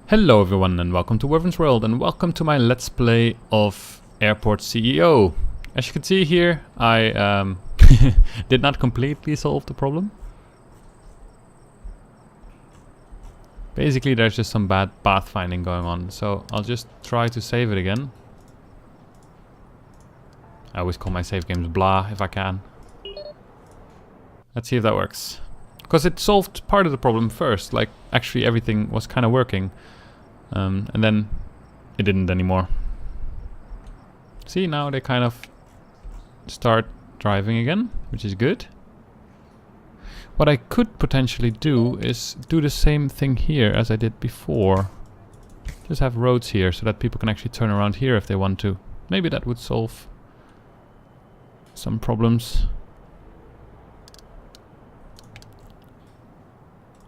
Hello everyone and welcome to Werven's World and welcome to my Let's Play of Airport CEO. As you can see here, I did not completely solve the problem. Basically there's just some bad pathfinding going on, so I'll just try to save it again. I always call my save games blah if I can. Let's see if that works. Because it solved part of the problem first, like actually everything was kind of working. And then it didn't anymore. See, now they kind of start driving again, which is good. What I could potentially do is do the same thing here as I did before. Just have roads here so that people can actually turn around here if they want to. Maybe that would solve some problems.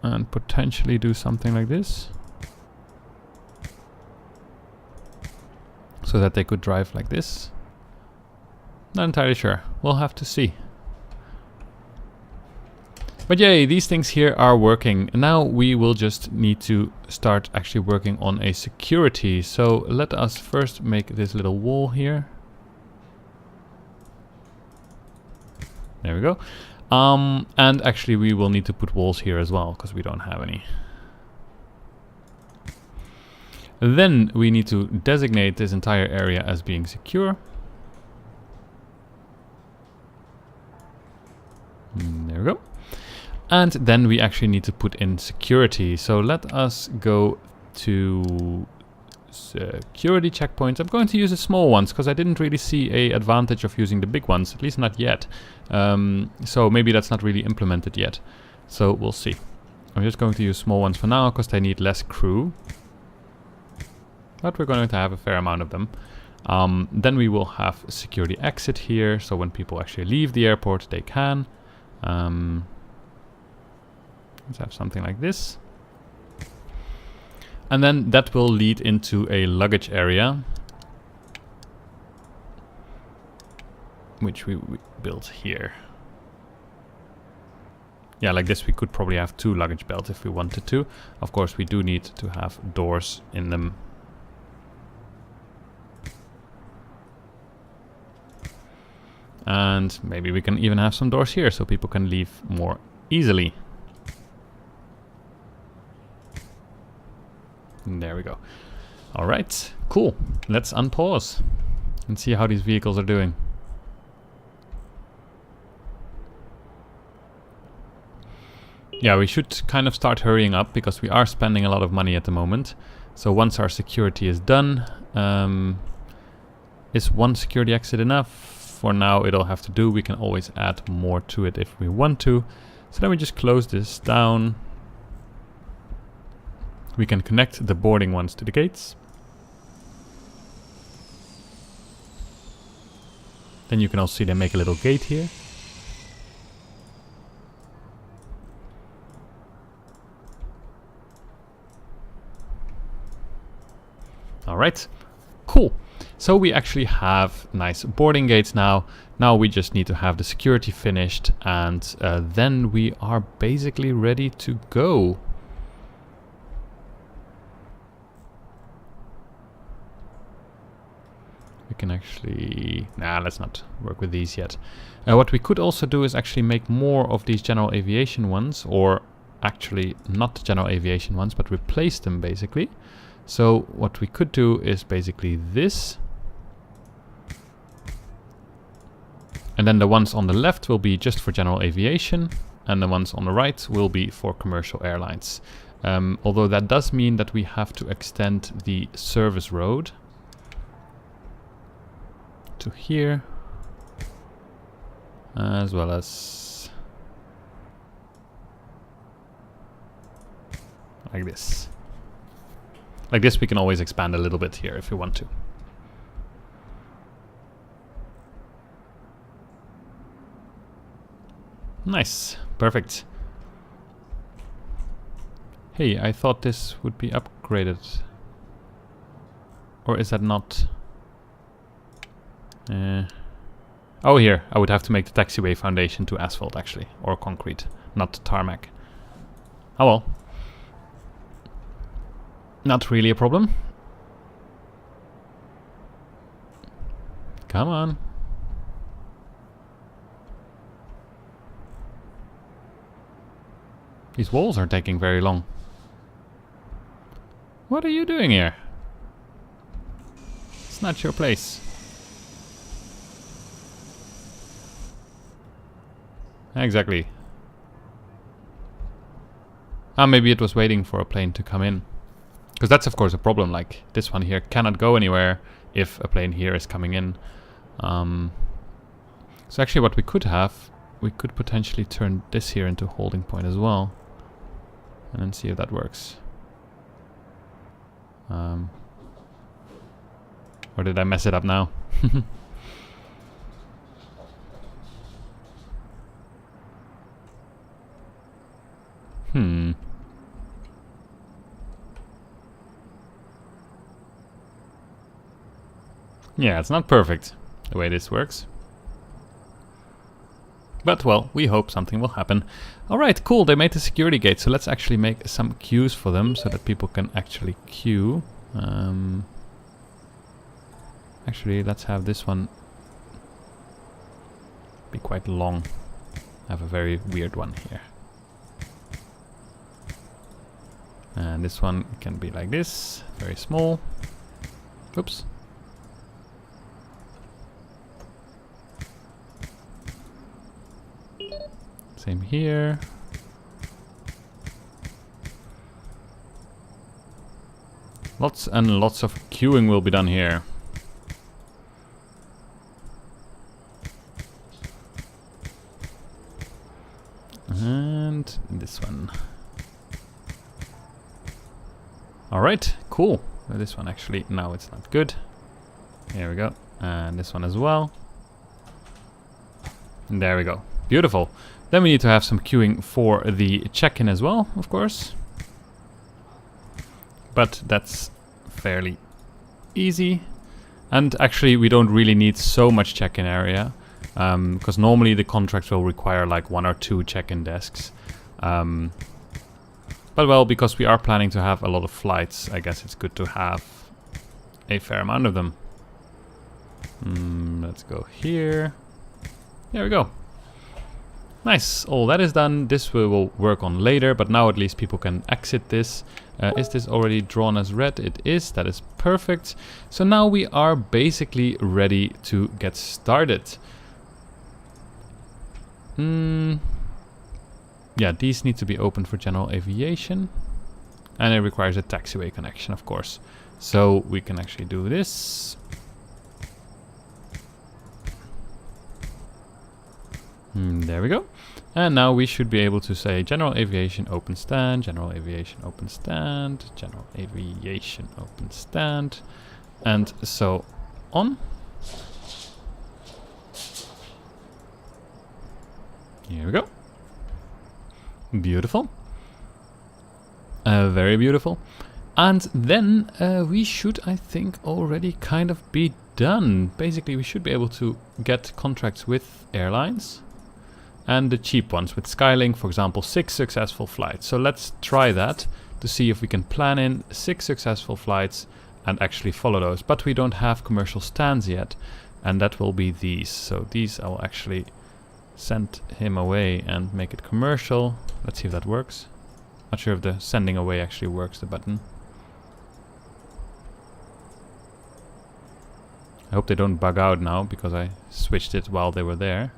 And potentially do something like this. So that they could drive like this. Not entirely sure. We'll have to see. But yay, these things here are working. Now we will just need to start actually working on a security. So let us first make this little wall here. There we go. And actually we will need to put walls here as well, because we don't have any. Then we need to designate this entire area as being secure. There we go. And then we actually need to put in security. So let us go to security checkpoints. I'm going to use the small ones because I didn't really see an advantage of using the big ones, at least not yet. So maybe that's not really implemented yet. So we'll see. I'm just going to use small ones for now because they need less crew. But we're going to have a fair amount of them. Then we will have a security exit here, so when people actually leave the airport, they can. Let's have something like this. And then that will lead into a luggage area, which we built here. Yeah, like this we could probably have 2 luggage belts if we wanted to. Of course, we do need to have doors in them. And maybe we can even have some doors here so people can leave more easily. And there we go. Alright, cool. Let's unpause and see how these vehicles are doing. Yeah, we should kind of start hurrying up because we are spending a lot of money at the moment. So once our security is done, is one security exit enough? For now it'll have to do. We can always add more to it if we want to. So then we just close this down. We can connect the boarding ones to the gates. Then you can also see they make a little gate here. Alright, cool. So we actually have nice boarding gates now. Now we just need to have the security finished and then we are basically ready to go. We can actually... Nah, let's not work with these yet. What we could also do is actually make more of these general aviation ones, or actually not general aviation ones, but replace them basically. So what we could do is basically this. And then the ones on the left will be just for general aviation, and the ones on the right will be for commercial airlines. Although that does mean that we have to extend the service road to here, as well as like this. Like this we can always expand a little bit here if we want to. Nice, perfect. Hey, I thought this would be upgraded. Or is that not? Oh, here, I would have to make the taxiway foundation to asphalt actually, or concrete, not tarmac. Oh well. Not really a problem. Come on. These walls are taking very long. What are you doing here? It's not your place. Exactly. Ah, maybe it was waiting for a plane to come in. Because that's of course a problem, like this one here cannot go anywhere if a plane here is coming in. So actually what we could have, we could potentially turn this here into a holding point as well. And then see if that works. Or did I mess it up now? Yeah, it's not perfect the way this works. But, well, we hope something will happen. Alright, cool, they made the security gate, so let's actually make some queues for them so that people can actually queue. Actually, let's have this one be quite long. I have a very weird one here. And this one can be like this, very small. Oops. Same here. Lots and lots of queuing will be done here. And this one. Alright, cool. Well, this one actually, now it's not good. Here we go. And this one as well. And there we go. Beautiful. Then we need to have some queuing for the check-in as well, of course. But that's fairly easy. And actually we don't really need so much check-in area. Because normally the contract will require like 1 or 2 check-in desks. But well, because we are planning to have a lot of flights, I guess it's good to have a fair amount of them. Let's go here. There we go. Nice, all that is done. This we will work on later, but now at least people can exit this. Is this already drawn as red? It is, that is perfect. So now we are basically ready to get started. Yeah, these need to be opened for general aviation. And it requires a taxiway connection, of course. So we can actually do this. There we go. And now we should be able to say general aviation open stand, general aviation open stand, general aviation open stand, and so on. Here we go. Beautiful. Very beautiful. And then we should, I think, already kind of be done. Basically, we should be able to get contracts with airlines. And the cheap ones with Skylink, for example, 6 successful flights. So let's try that to see if we can plan in 6 successful flights and actually follow those. But we don't have commercial stands yet, and that will be these. So these I will actually send him away and make it commercial. Let's see if that works. Not sure if the sending away actually works, the button. I hope they don't bug out now because I switched it while they were there.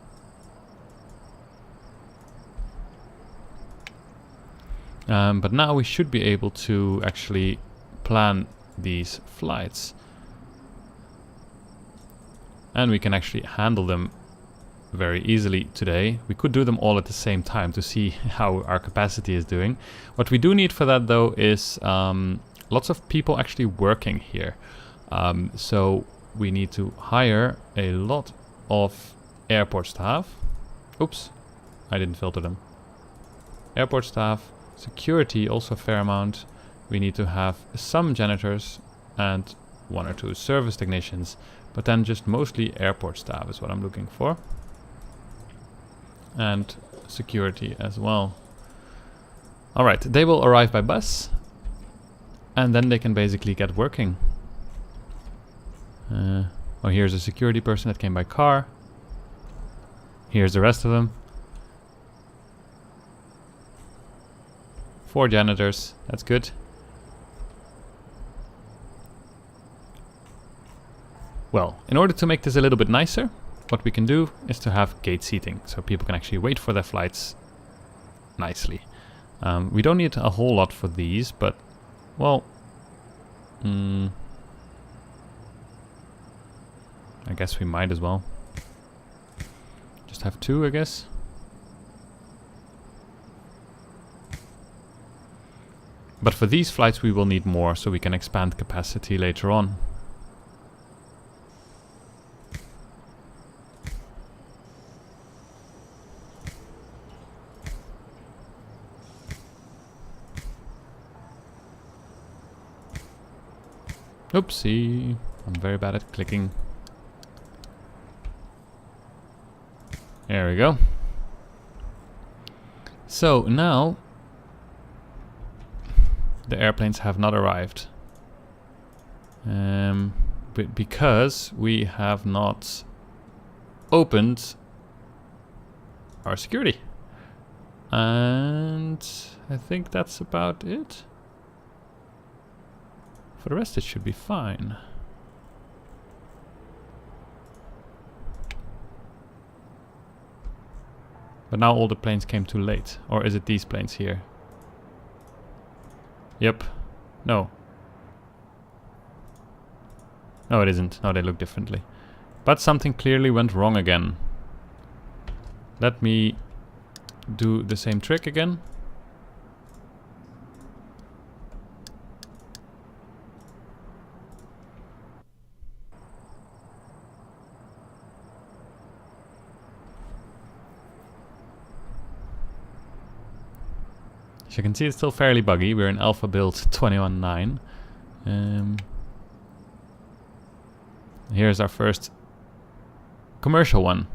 But now we should be able to actually plan these flights. And we can actually handle them very easily today. We could do them all at the same time to see how our capacity is doing. What we do need for that though is lots of people actually working here. So we need to hire a lot of airport staff. Oops, I didn't filter them. Airport staff. Security, also a fair amount. We need to have some janitors and 1 or 2 service technicians, but then just mostly airport staff is what I'm looking for. And security as well. Alright, they will arrive by bus. and then they can basically get working. Oh, here's a security person that came by car. Here's the rest of them. 4 janitors, that's good. Well, in order to make this a little bit nicer, what we can do is to have gate seating, so people can actually wait for their flights nicely. We don't need a whole lot for these, but, well, I guess we might as well. Just have 2, I guess. But for these flights we will need more, so we can expand capacity later on. Oopsie, I'm very bad at clicking. There we go. So now the airplanes have not arrived. But because we have not opened our security. And I think that's about it. For the rest it should be fine. But now all the planes came too late. Or is it these planes here? Yep. No. No, it isn't. No, they look differently. But something clearly went wrong again. Let me do the same trick again. As you can see, it's still fairly buggy. We're in alpha build 21.9. Here's our first commercial one.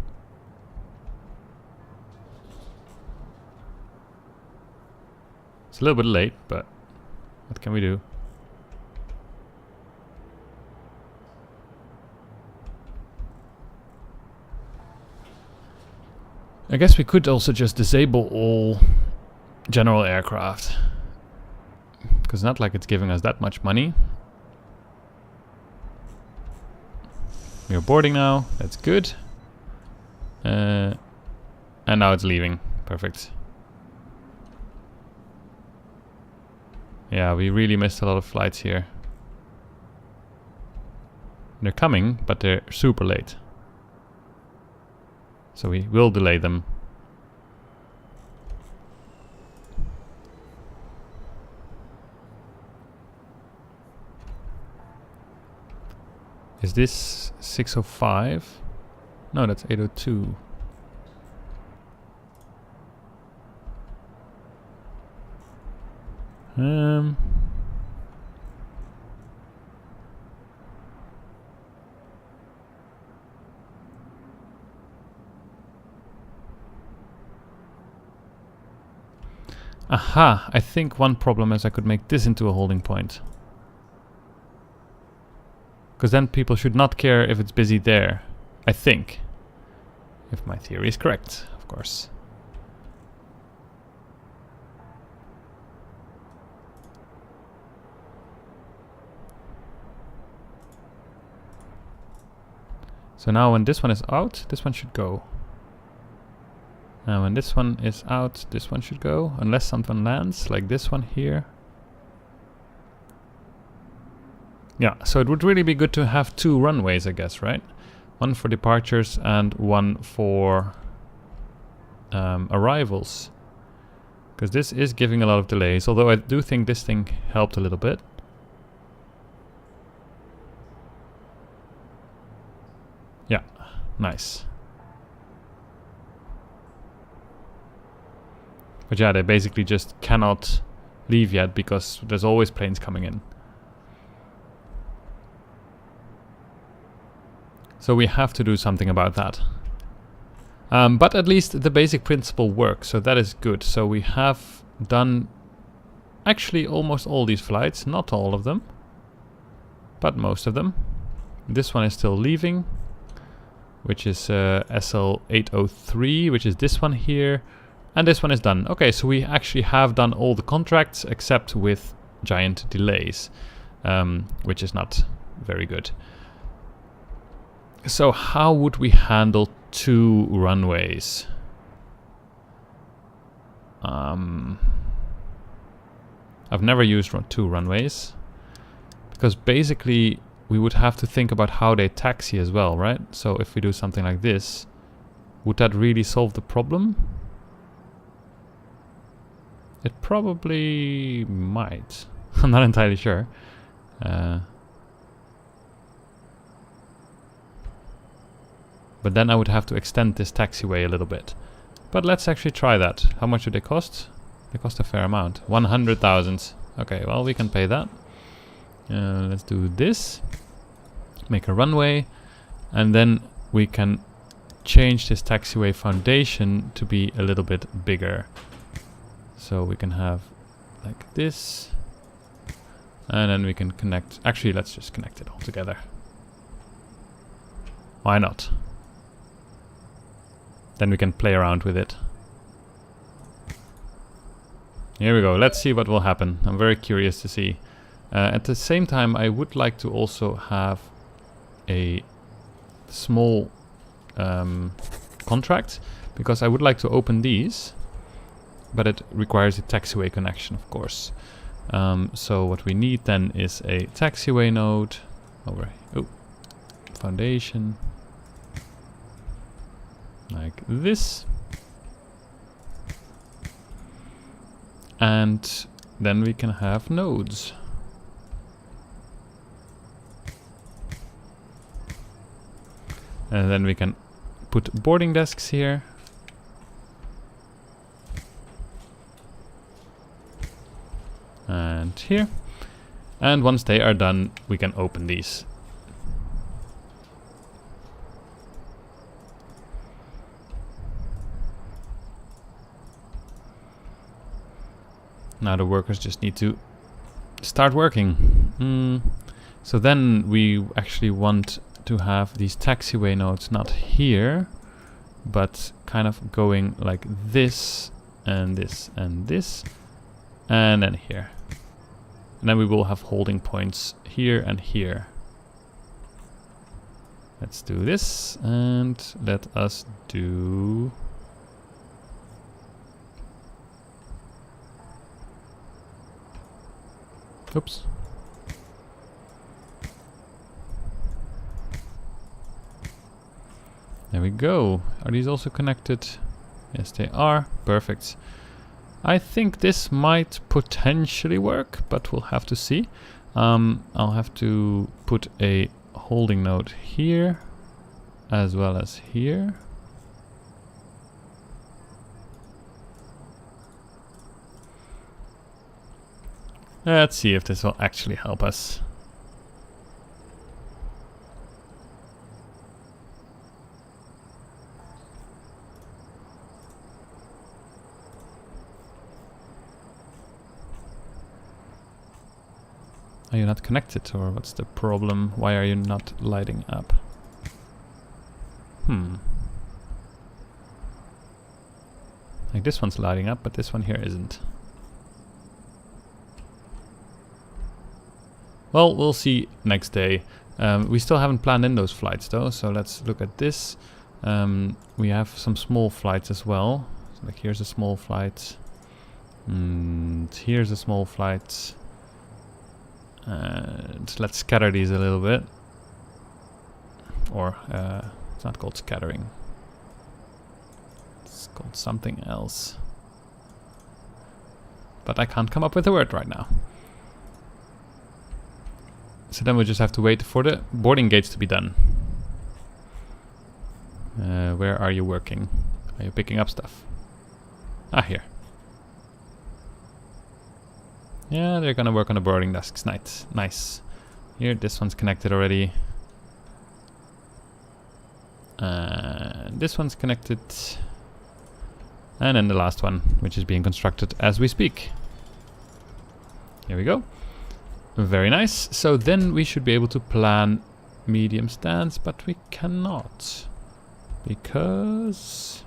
It's a little bit late, but what can we do? I guess we could also just disable all general aircraft, because not like it's giving us that much money. We're boarding now, that's good. And now it's leaving. Perfect. Yeah, we really missed a lot of flights here. They're coming, but they're super late. So we will delay them. Is this 605? No, that's 802. Aha, I think one problem is I could make this into a holding point. Because then people should not care if it's busy there, I think. If my theory is correct, of course. So now when this one is out, this one should go. Now when this one is out, this one should go. Unless something lands, like this one here. Yeah, so it would really be good to have 2 runways, I guess, right? One for departures and one for arrivals. Because this is giving a lot of delays, although I do think this thing helped a little bit. Yeah, nice. But yeah, they basically just cannot leave yet because there's always planes coming in. So we have to do something about that. But at least the basic principle works, so that is good. So we have done actually almost all these flights, not all of them, but most of them. This one is still leaving, which is SL803, which is this one here. And this one is done. Okay, so we actually have done all the contracts except with giant delays, which is not very good. So how would we handle 2 runways? I've never used 2 runways, because basically we would have to think about how they taxi as well, right? So if we do something like this, would that really solve the problem? It probably might. I'm not entirely sure. But then I would have to extend this taxiway a little bit. But let's actually try that. How much do they cost? They cost a fair amount. 100,000. Okay, well, we can pay that. Let's do this. Make a runway. And then we can change this taxiway foundation to be a little bit bigger. So we can have like this. And then we can connect. Actually, let's just connect it all together. Why not? Then we can play around with it. Here we go. Let's see what will happen. I'm very curious to see. At the same time, I would like to also have a small contract, because I would like to open these, but it requires a taxiway connection, of course. So what we need then is a taxiway node over foundation, like this, and then we can have nodes. And then we can put boarding desks here. And here. And once they are done, we can open these. Now the workers just need to start working. So then we actually want to have these taxiway nodes not here, but kind of going like this and this and this, and then here. And then we will have holding points here and here. Let's do this, and let us do... Oops. There we go. Are these also connected? Yes, they are. Perfect. I think this might potentially work, but we'll have to see. I'll have to put a holding node here, as well as here. Let's see if this will actually help us. Are you not connected, or what's the problem? Why are you not lighting up? Like this one's lighting up, but this one here isn't. Well, we'll see next day. We still haven't planned in those flights though, so let's look at this. We have some small flights as well. So like here's a small flight. And here's a small flight. And let's scatter these a little bit. Or, it's not called scattering. It's called something else. But I can't come up with a word right now. So then we just have to wait for the boarding gates to be done. Where are you working? Are you picking up stuff? Ah, here. Yeah, they're gonna work on the boarding desks. Nice. Here, this one's connected already. This one's connected. And then the last one, which is being constructed as we speak. Here we go. Very nice. So then we should be able to plan medium stands, but we cannot. Because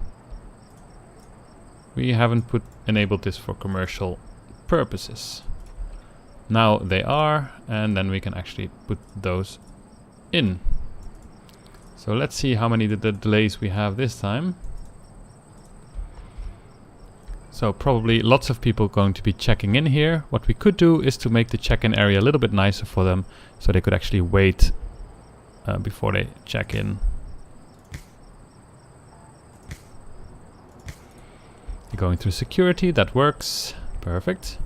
we haven't enabled this for commercial purposes. Now they are, and then we can actually put those in. So let's see how many delays we have this time. So probably lots of people going to be checking in here. What we could do is to make the check-in area a little bit nicer for them, so they could actually wait before they check in. You're going through security, that works. Perfect.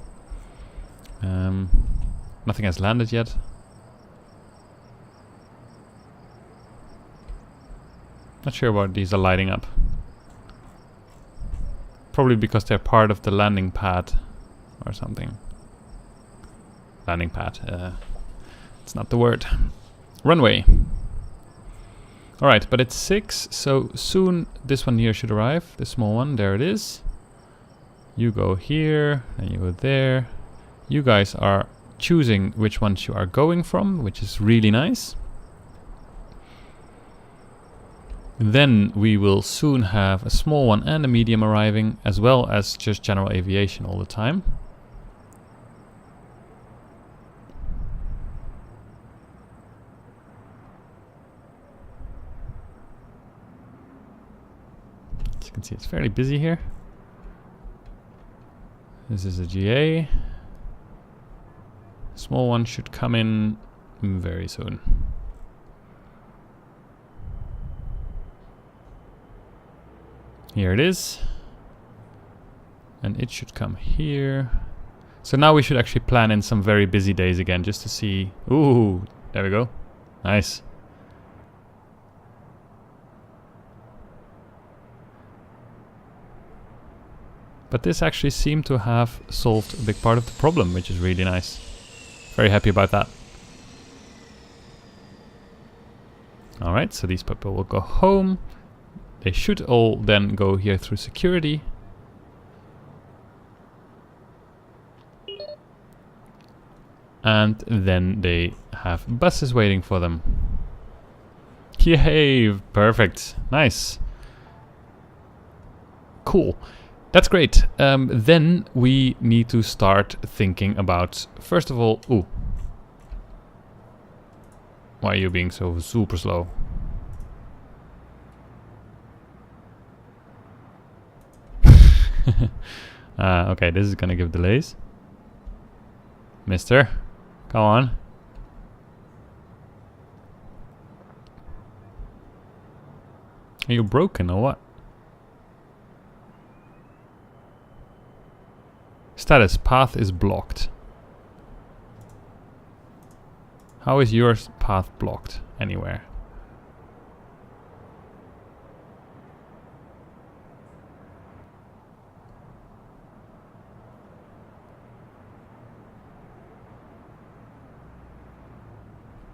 Nothing has landed yet. Not sure why these are lighting up. Probably because they're part of the landing pad or something. Landing pad. It's not the word. Runway. Alright, but it's 6, so soon this one here should arrive. The small one, there it is. You go here, and you go there. You guys are choosing which ones you are going from, which is really nice. Then we will soon have a small one and a medium arriving, as well as just general aviation all the time. As you can see, it's fairly busy here. This is a GA. Small one should come in very soon. Here it is. And it should come here. So now we should actually plan in some very busy days again, just to see. Ooh, there we go. Nice. But this actually seemed to have solved a big part of the problem, which is really nice. Very happy about that. Alright, so these people will go home. They should all then go here through security. And then they have buses waiting for them. Yay! Perfect. Nice. Cool. That's great. Then we need to start thinking about, first of all, ooh. Why are you being so super slow? Okay, this is gonna give delays. Mister, come on. Are you broken or what? Status, path is blocked. How is your path blocked anywhere?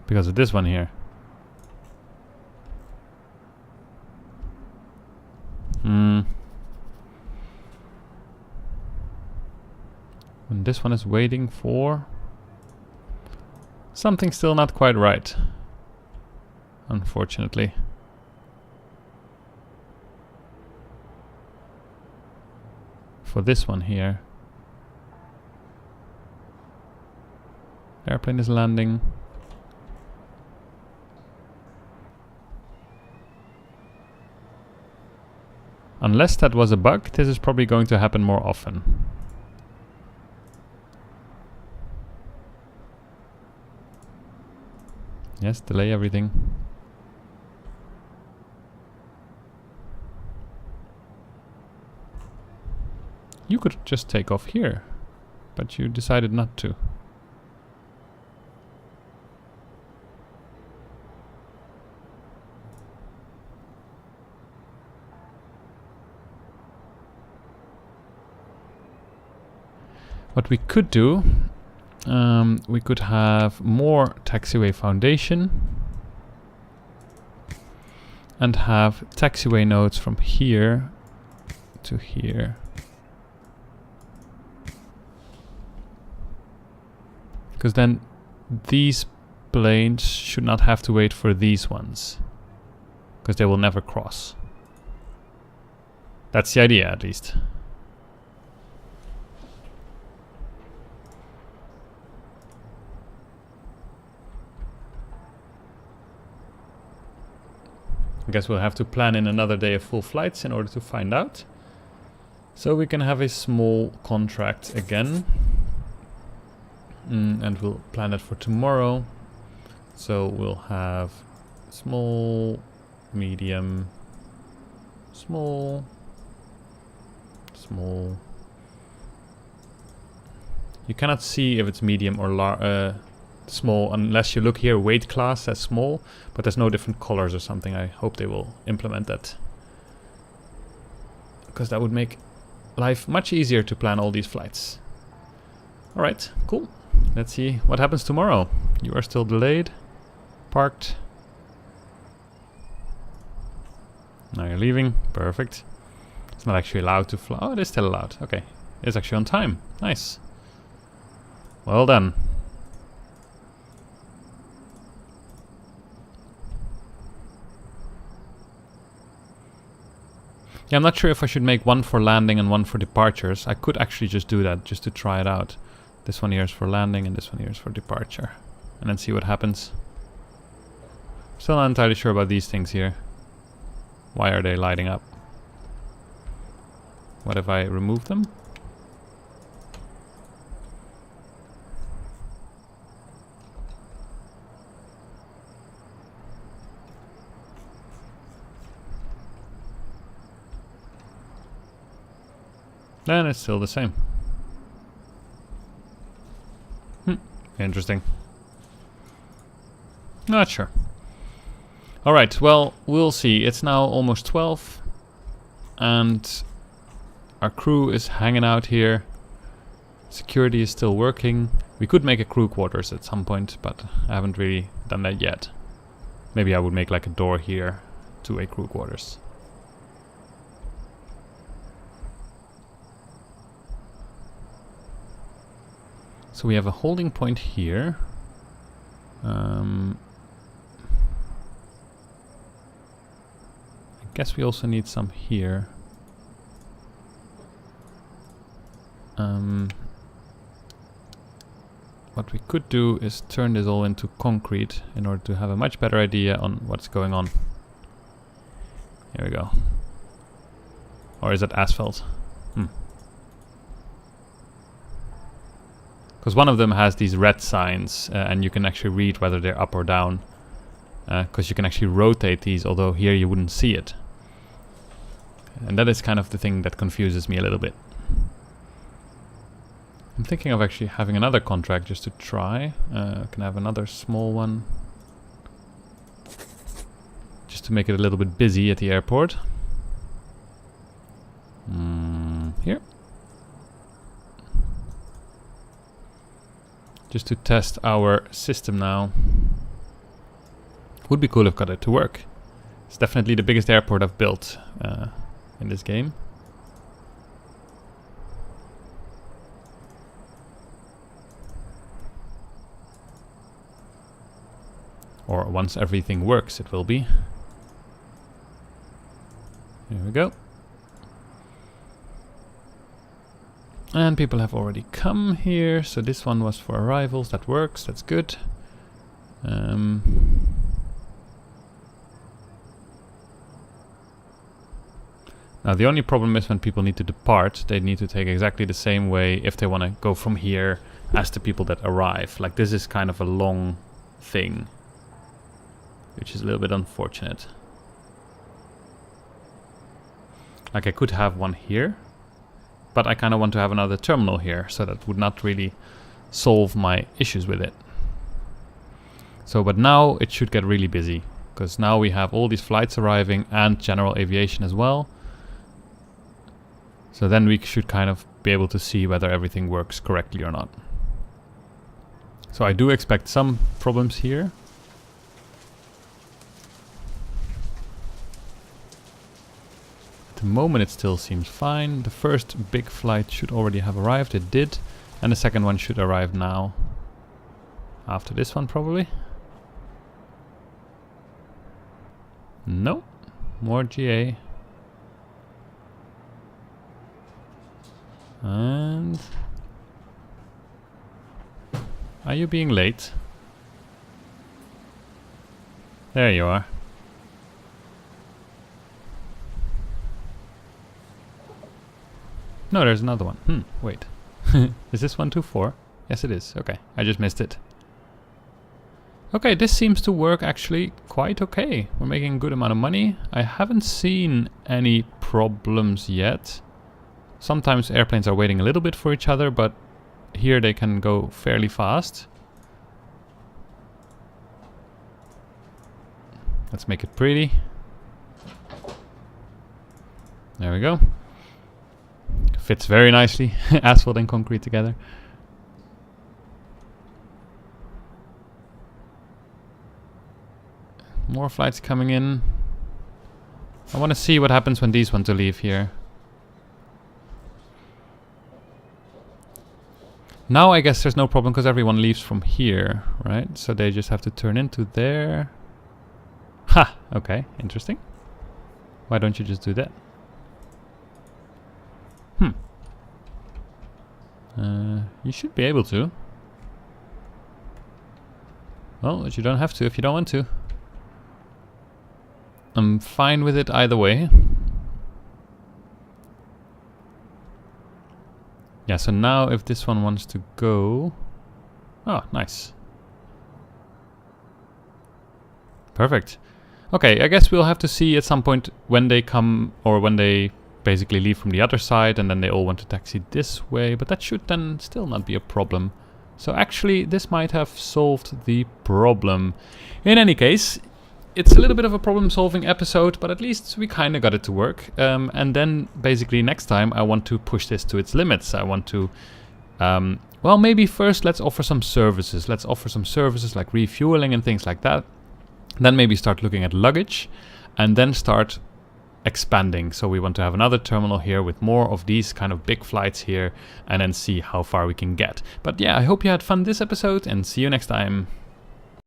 Because of this one here. And this one is waiting for something still not quite right, unfortunately. For this one here. Airplane is landing. Unless that was a bug, this is probably going to happen more often. Yes, delay everything. You could just take off here, but you decided not to. What we could do, we could have more taxiway foundation and have taxiway nodes from here to here. Because then these planes should not have to wait for these ones. Because they will never cross. That's the idea, at least. I guess we'll have to plan in another day of full flights in order to find out. So we can have a small contract again. And we'll plan it for tomorrow. So we'll have small, medium, small, small. You cannot see if it's medium or small unless you look here. Weight class says small, but there's no different colors or something. I hope they will implement that, because that would make life much easier to plan all these flights. Alright, cool. Let's see what happens tomorrow. You are still delayed. Parked. Now you're leaving. Perfect. It's not actually allowed to fly. Oh, it is still allowed. Okay. It's actually on time. Nice. Well done. Yeah, I'm not sure if I should make one for landing and one for departures. I could actually just do that, just to try it out. This one here is for landing and this one here is for departure. And then see what happens. Still not entirely sure about these things here. Why are they lighting up? What if I remove them? Then it's still the same. Interesting. Not sure. Alright, well, we'll see. It's now almost 12. And our crew is hanging out here. Security is still working. We could make a crew quarters at some point, but I haven't really done that yet. Maybe I would make like a door here to a crew quarters. So we have a holding point here. I guess we also need some here. What we could do is turn this all into concrete in order to have a much better idea on what's going on. Here we go. Or is it asphalt? Because one of them has these red signs and you can actually read whether they're up or down. Because you can actually rotate these, although here you wouldn't see it. And that is kind of the thing that confuses me a little bit. I'm thinking of actually having another contract just to try. Can I have another small one? Just to make it a little bit busy at the airport. Here. Just to test our system now. Would be cool if got it to work. It's definitely the biggest airport I've built in this game. Or once everything works, it will be. Here we go. And people have already come here, so this one was for arrivals. That works, that's good. Now the only problem is when people need to depart, they need to take exactly the same way if they want to go from here as the people that arrive. Like this is kind of a long thing, which is a little bit unfortunate. Like I could have one here, but I kind of want to have another terminal here, so that would not really solve my issues with it. So, but now it should get really busy, because now we have all these flights arriving and general aviation as well. So then we should kind of be able to see whether everything works correctly or not. So I do expect some problems here. At the moment it still seems fine. The first big flight should already have arrived. It did. And the second one should arrive now. After this one, probably. No. More GA. And... Are you being late? There you are. No, there's another one. Wait. Is this 124? Yes, it is. Okay, I just missed it. Okay, this seems to work actually quite okay. We're making a good amount of money. I haven't seen any problems yet. Sometimes airplanes are waiting a little bit for each other, but here they can go fairly fast. Let's make it pretty. There we go. Fits very nicely, asphalt and concrete together. More flights coming in. I want to see what happens when these want to leave here. Now I guess there's no problem because everyone leaves from here, right? So they just have to turn into there. Ha! Okay, interesting. Why don't you just do that? You should be able to. Well, but you don't have to if you don't want to. I'm fine with it either way. Yeah, so now if this one wants to go... Oh, nice. Perfect. Okay, I guess we'll have to see at some point when they come, or when they basically leave from the other side, and then they all want to taxi this way, but that should then still not be a problem. So actually, this might have solved the problem. In any case, it's a little bit of a problem-solving episode, but at least we kind of got it to work. And then basically next time I want to push this to its limits. I want to, well, maybe first let's offer some services. Let's offer some services like refueling and things like that. Then maybe start looking at luggage, and then start expanding. So we want to have another terminal here with more of these kind of big flights here, and then see how far we can get. But yeah, I hope you had fun this episode, and see you next time.